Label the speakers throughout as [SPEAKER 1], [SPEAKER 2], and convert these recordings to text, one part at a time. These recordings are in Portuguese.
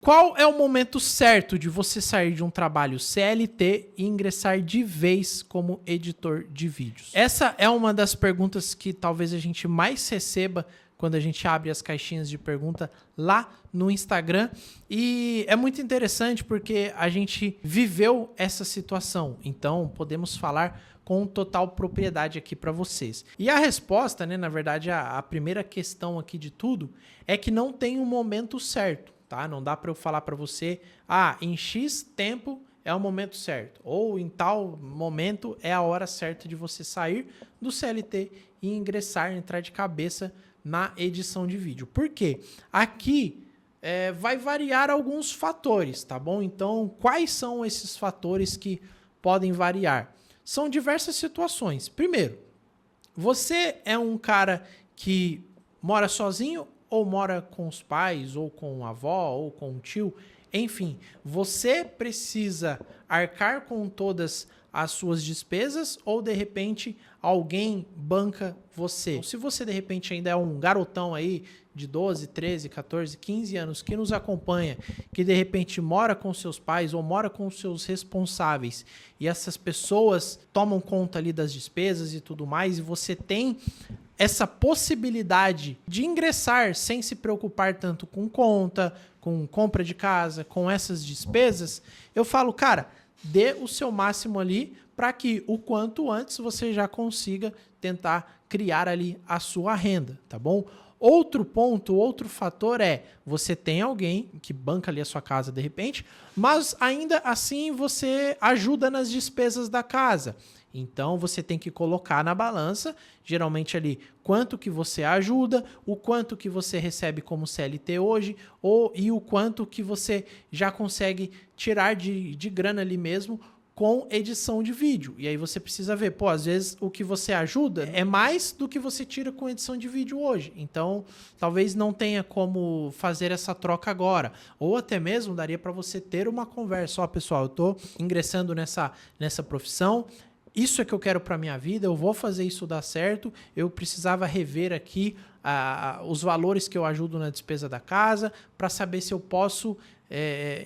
[SPEAKER 1] Qual é o momento certo de você sair de um trabalho CLT e ingressar de vez como editor de vídeos? Essa é uma das perguntas que talvez a gente mais receba quando a gente abre as caixinhas de pergunta lá no Instagram. E é muito interessante porque a gente viveu essa situação. Então, podemos falar com total propriedade aqui para vocês. E a resposta, né, na verdade, a primeira questão aqui de tudo é que não tem um momento certo, tá? Não dá para eu falar para você, em X tempo é o momento certo, ou em tal momento é a hora certa de você sair do CLT e entrar de cabeça na edição de vídeo. Por quê? Aqui vai variar alguns fatores, tá bom? Então, quais são esses fatores que podem variar? São diversas situações. Primeiro, você é um cara que mora sozinho ou mora com os pais, ou com a avó, ou com o tio? Enfim, você precisa arcar com todas as suas despesas ou de repente alguém banca você? Se você de repente ainda é um garotão aí de 12, 13, 14, 15 anos que nos acompanha, que de repente mora com seus pais ou mora com seus responsáveis e essas pessoas tomam conta ali das despesas e tudo mais, e você tem essa possibilidade de ingressar sem se preocupar tanto com conta, com compra de casa, com essas despesas, eu falo, cara, dê o seu máximo ali para que o quanto antes você já consiga tentar criar ali a sua renda, tá bom? Outro ponto, outro fator é, você tem alguém que banca ali a sua casa de repente, mas ainda assim você ajuda nas despesas da casa. Então você tem que colocar na balança, geralmente ali, quanto que você ajuda, o quanto que você recebe como CLT hoje, e o quanto que você já consegue tirar de grana ali mesmo com edição de vídeo. E aí você precisa ver, às vezes o que você ajuda é mais do que você tira com edição de vídeo hoje. Então, talvez não tenha como fazer essa troca agora. Ou até mesmo daria para você ter uma conversa. Pessoal, eu estou ingressando nessa profissão, isso é que eu quero para minha vida, eu vou fazer isso dar certo, eu precisava rever aqui os valores que eu ajudo na despesa da casa para saber se eu posso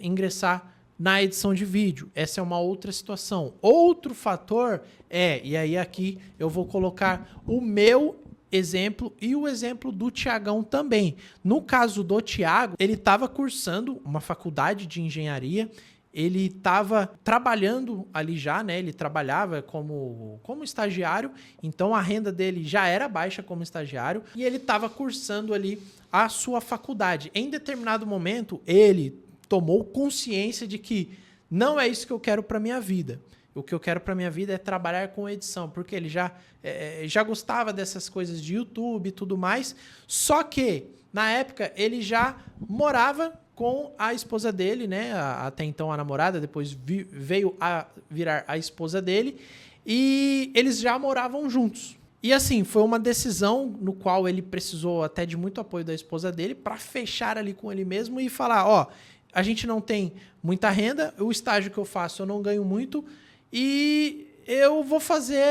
[SPEAKER 1] ingressar na edição de vídeo. Essa é uma outra situação. Outro fator e aí aqui eu vou colocar o meu exemplo e o exemplo do Tiagão também. No caso do Tiago, ele estava cursando uma faculdade de engenharia, ele estava trabalhando ali já, né? Ele trabalhava como estagiário, então a renda dele já era baixa como estagiário e ele estava cursando ali a sua faculdade. Em determinado momento, ele tomou consciência de que não é isso que eu quero para minha vida. O que eu quero para minha vida é trabalhar com edição, porque ele já gostava dessas coisas de YouTube e tudo mais, só que na época ele já morava com a esposa dele, né? Até então a namorada, depois veio a virar a esposa dele, e eles já moravam juntos. E assim, foi uma decisão no qual ele precisou até de muito apoio da esposa dele para fechar ali com ele mesmo e falar, a gente não tem muita renda, o estágio que eu faço eu não ganho muito e eu vou fazer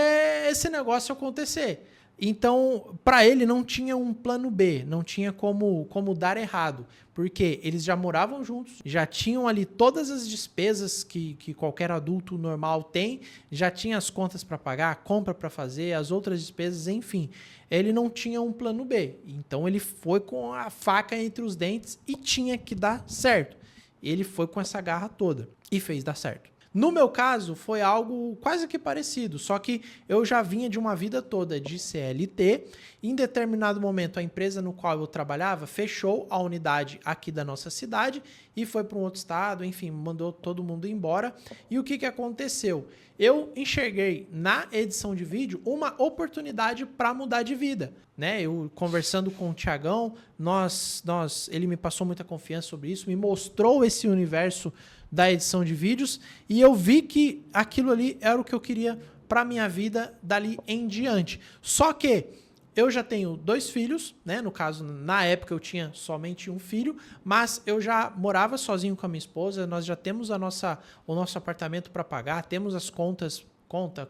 [SPEAKER 1] esse negócio acontecer. Então, para ele não tinha um plano B, não tinha como dar errado, porque eles já moravam juntos, já tinham ali todas as despesas que qualquer adulto normal tem, já tinha as contas para pagar, a compra para fazer, as outras despesas, enfim. Ele não tinha um plano B, então ele foi com a faca entre os dentes e tinha que dar certo. Ele foi com essa garra toda e fez dar certo. No meu caso, foi algo quase que parecido, só que eu já vinha de uma vida toda de CLT. Em determinado momento, a empresa no qual eu trabalhava fechou a unidade aqui da nossa cidade e foi para um outro estado, enfim, mandou todo mundo embora. E o que aconteceu? Eu enxerguei na edição de vídeo uma oportunidade para mudar de vida, né? Eu conversando com o Tiagão, ele me passou muita confiança sobre isso, me mostrou esse universo da edição de vídeos e eu vi que aquilo ali era o que eu queria para minha vida dali em diante. Só que eu já tenho 2 filhos, né? No caso, na época eu tinha somente um filho, mas eu já morava sozinho com a minha esposa, nós já temos o nosso apartamento para pagar, temos as contas,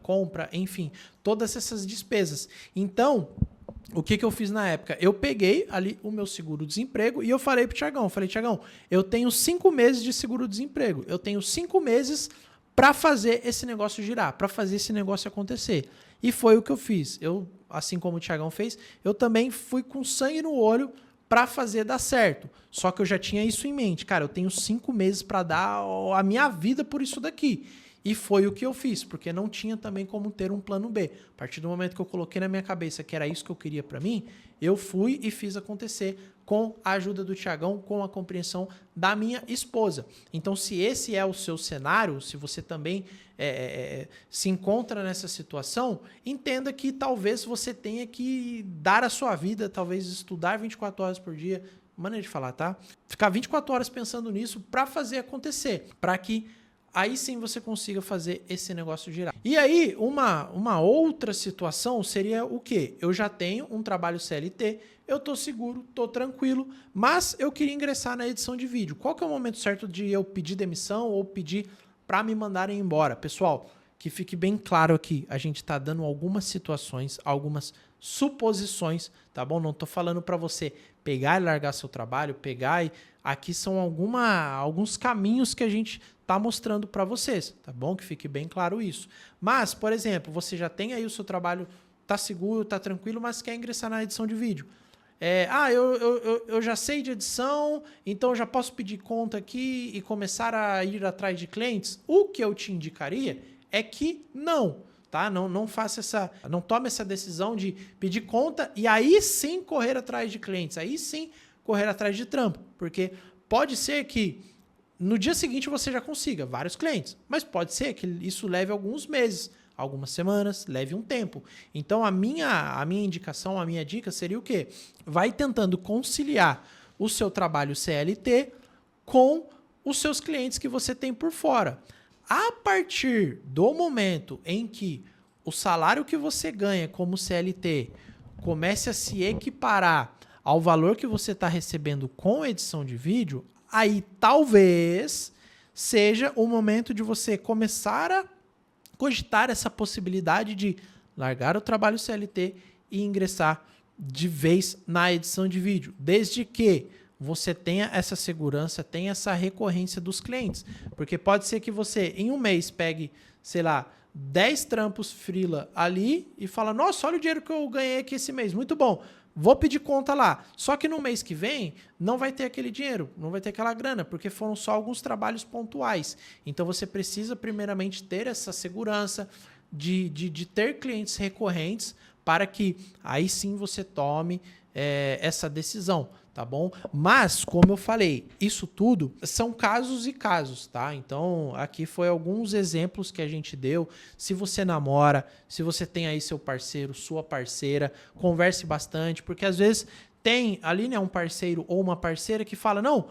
[SPEAKER 1] compra, enfim, todas essas despesas. Então, o que eu fiz na época? Eu peguei ali o meu seguro-desemprego e eu falei pro Thiagão, Thiagão, eu tenho 5 meses de seguro-desemprego, eu tenho 5 meses para fazer esse negócio girar, para fazer esse negócio acontecer. E foi o que eu fiz. Eu, assim como o Thiagão fez, eu também fui com sangue no olho para fazer dar certo. Só que eu já tinha isso em mente. Cara, eu tenho 5 meses para dar a minha vida por isso daqui. E foi o que eu fiz, porque não tinha também como ter um plano B. A partir do momento que eu coloquei na minha cabeça que era isso que eu queria para mim, eu fui e fiz acontecer com a ajuda do Thiagão, com a compreensão da minha esposa. Então, se esse é o seu cenário, se você também se encontra nessa situação, entenda que talvez você tenha que dar a sua vida, talvez estudar 24 horas por dia, maneira de falar, tá? Ficar 24 horas pensando nisso para fazer acontecer, para que aí sim você consiga fazer esse negócio girar. E aí, uma outra situação seria o quê? Eu já tenho um trabalho CLT, eu tô seguro, tô tranquilo, mas eu queria ingressar na edição de vídeo. Qual que é o momento certo de eu pedir demissão ou pedir para me mandarem embora? Pessoal, que fique bem claro aqui, a gente tá dando algumas situações, algumas suposições, tá bom? Não tô falando para você pegar e largar seu trabalho, pegar e... Aqui são alguns caminhos que a gente tá mostrando para vocês, tá bom? Que fique bem claro isso. Mas, por exemplo, você já tem aí o seu trabalho, tá seguro, tá tranquilo, mas quer ingressar na edição de vídeo. Eu já sei de edição, então eu já posso pedir conta aqui e começar a ir atrás de clientes? O que eu te indicaria é que não, tá? Não faça não tome essa decisão de pedir conta e aí sim correr atrás de clientes, aí sim correr atrás de trampo, porque pode ser que no dia seguinte você já consiga vários clientes, mas pode ser que isso leve alguns meses, algumas semanas, leve um tempo. Então a minha indicação, a minha dica seria o quê? Vai tentando conciliar o seu trabalho CLT com os seus clientes que você tem por fora. A partir do momento em que o salário que você ganha como CLT comece a se equiparar ao valor que você está recebendo com edição de vídeo, aí talvez seja o momento de você começar a cogitar essa possibilidade de largar o trabalho CLT e ingressar de vez na edição de vídeo, desde que você tenha essa segurança, tenha essa recorrência dos clientes, porque pode ser que você em um mês pegue, sei lá, 10 trampos freela ali e fala, nossa, olha o dinheiro que eu ganhei aqui esse mês, muito bom. Vou pedir conta lá. Só que no mês que vem não vai ter aquele dinheiro, não vai ter aquela grana, porque foram só alguns trabalhos pontuais. Então você precisa primeiramente ter essa segurança de ter clientes recorrentes para que aí sim você tome essa decisão, tá bom? Mas, como eu falei, isso tudo são casos e casos, tá? Então, aqui foi alguns exemplos que a gente deu. Se você namora, se você tem aí seu parceiro, sua parceira, converse bastante, porque às vezes tem ali, né, um parceiro ou uma parceira que fala, não,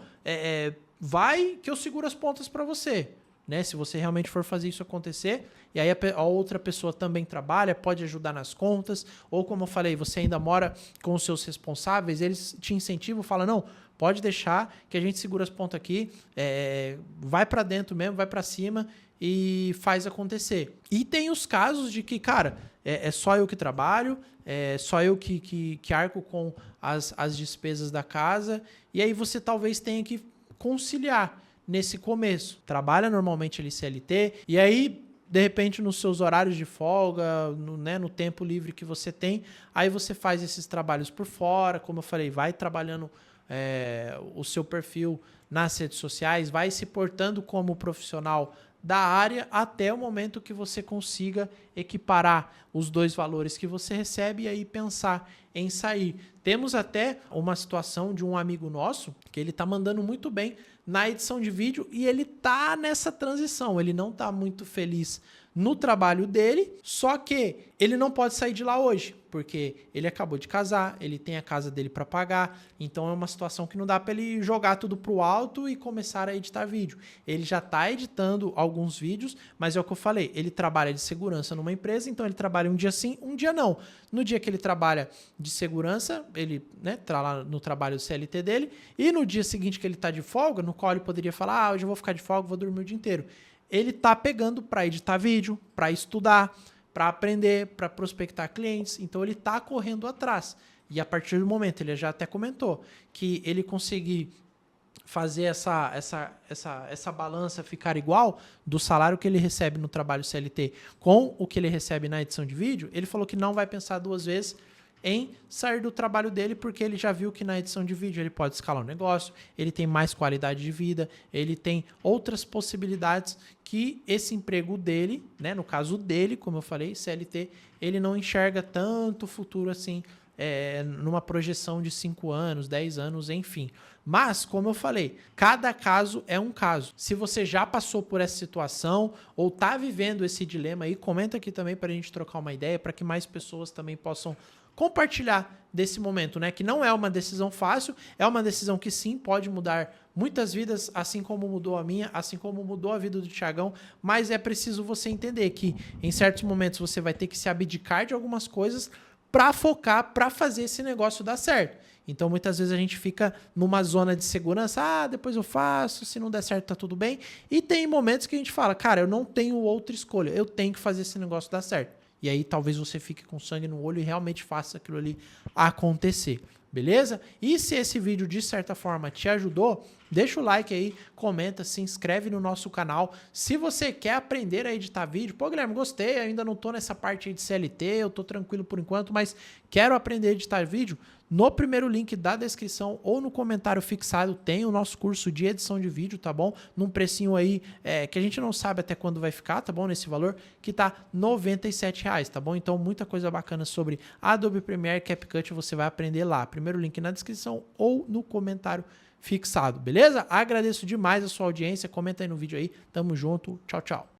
[SPEAKER 1] vai que eu seguro as pontas para você. Né? Se você realmente for fazer isso acontecer, e aí a outra pessoa também trabalha, pode ajudar nas contas, ou como eu falei, você ainda mora com os seus responsáveis, eles te incentivam, falam, não, pode deixar que a gente segura as pontas aqui, vai para dentro mesmo, vai para cima e faz acontecer. E tem os casos de que, cara, é só eu que trabalho, é só eu que arco com as despesas da casa, e aí você talvez tenha que conciliar nesse começo. Trabalha normalmente ali CLT, e aí, de repente, nos seus horários de folga, no tempo livre que você tem, aí você faz esses trabalhos por fora, como eu falei, vai trabalhando o seu perfil nas redes sociais, vai se portando como profissional da área até o momento que você consiga equiparar os dois valores que você recebe e aí pensar em sair. Temos até uma situação de um amigo nosso que ele está mandando muito bem na edição de vídeo e ele tá nessa transição, ele não tá muito feliz no trabalho dele, só que ele não pode sair de lá hoje, porque ele acabou de casar, ele tem a casa dele para pagar, então é uma situação que não dá para ele jogar tudo pro alto e começar a editar vídeo. Ele já tá editando alguns vídeos, mas é o que eu falei, ele trabalha de segurança numa empresa, então ele trabalha um dia sim, um dia não. No dia que ele trabalha de segurança, ele, né, tá lá no trabalho do CLT dele, e no dia seguinte que ele tá de folga, no qual ele poderia falar, hoje eu vou ficar de folga, vou dormir o dia inteiro. Ele tá pegando para editar vídeo, para estudar, para aprender, para prospectar clientes. Então ele tá correndo atrás. E a partir do momento, ele já até comentou, que ele conseguir fazer essa balança ficar igual do salário que ele recebe no trabalho CLT com o que ele recebe na edição de vídeo, ele falou que não vai pensar duas vezes em sair do trabalho dele, porque ele já viu que na edição de vídeo ele pode escalar o negócio, ele tem mais qualidade de vida, ele tem outras possibilidades que esse emprego dele, né, no caso dele, como eu falei, CLT, ele não enxerga tanto futuro assim, numa projeção de 5 anos, 10 anos, enfim. Mas, como eu falei, cada caso é um caso. Se você já passou por essa situação ou está vivendo esse dilema aí, comenta aqui também para a gente trocar uma ideia, para que mais pessoas também possam compartilhar desse momento, né? Que não é uma decisão fácil, é uma decisão que sim pode mudar muitas vidas, assim como mudou a minha, assim como mudou a vida do Thiagão, mas é preciso você entender que em certos momentos você vai ter que se abdicar de algumas coisas para focar, para fazer esse negócio dar certo. Então, muitas vezes a gente fica numa zona de segurança, depois eu faço, se não der certo tá tudo bem. E tem momentos que a gente fala, cara, eu não tenho outra escolha, eu tenho que fazer esse negócio dar certo. E aí talvez você fique com sangue no olho e realmente faça aquilo ali acontecer. Beleza? E se esse vídeo de certa forma te ajudou, deixa o like aí, comenta, se inscreve no nosso canal. Se você quer aprender a editar vídeo, pô, Guilherme, gostei, ainda não tô nessa parte aí de CLT, eu tô tranquilo por enquanto, mas quero aprender a editar vídeo. No primeiro link da descrição ou no comentário fixado tem o nosso curso de edição de vídeo, tá bom? Num precinho aí que a gente não sabe até quando vai ficar, tá bom? Nesse valor que tá R$ 97, tá bom? Então muita coisa bacana sobre Adobe Premiere, CapCut você vai aprender lá. Primeiro link na descrição ou no comentário fixado, beleza? Agradeço demais a sua audiência, comenta aí no vídeo aí. Tamo junto, tchau, tchau.